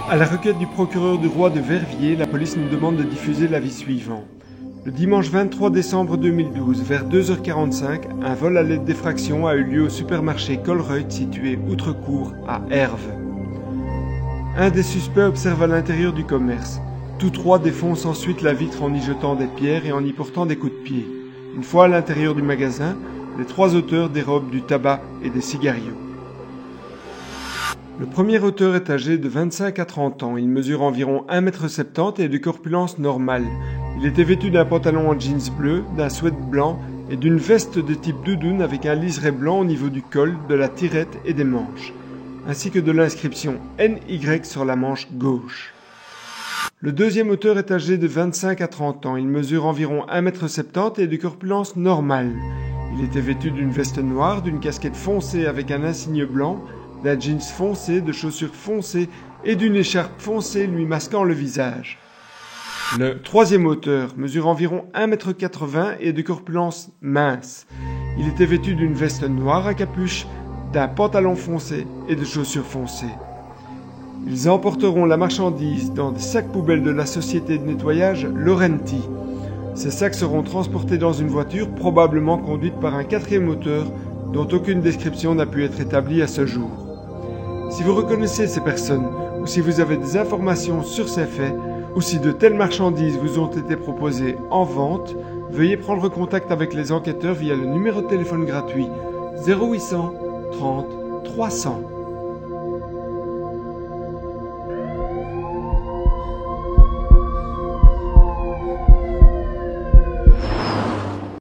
À la requête du procureur du roi de Verviers, la police nous demande de diffuser l'avis suivant. Le dimanche 23 décembre 2012, vers 2h45, un vol à l'aide d'effraction a eu lieu au supermarché Colruyt situé Outrecourt à Herve. Un des suspects observe à l'intérieur du commerce. Tous trois défoncent ensuite la vitre en y jetant des pierres et en y portant des coups de pied. Une fois à l'intérieur du magasin, les trois auteurs dérobent du tabac et des cigarios. Le premier auteur est âgé de 25 à 30 ans. Il mesure environ 1,70 m et est de corpulence normale. Il était vêtu d'un pantalon en jeans bleu, d'un sweat blanc et d'une veste de type doudoune avec un liseré blanc au niveau du col, de la tirette et des manches, ainsi que de l'inscription NY sur la manche gauche. Le deuxième auteur est âgé de 25 à 30 ans. Il mesure environ 1,70 m et est de corpulence normale. Il était vêtu d'une veste noire, d'une casquette foncée avec un insigne blanc, d'un jeans foncé, de chaussures foncées et d'une écharpe foncée lui masquant le visage. Le troisième auteur mesure environ 1,80 m et est de corpulence mince. Il était vêtu d'une veste noire à capuche, d'un pantalon foncé et de chaussures foncées. Ils emporteront la marchandise dans des sacs poubelles de la société de nettoyage Laurenti. Ces sacs seront transportés dans une voiture probablement conduite par un quatrième auteur dont aucune description n'a pu être établie à ce jour. Si vous reconnaissez ces personnes ou si vous avez des informations sur ces faits ou si de telles marchandises vous ont été proposées en vente, veuillez prendre contact avec les enquêteurs via le numéro de téléphone gratuit 0800 30 300.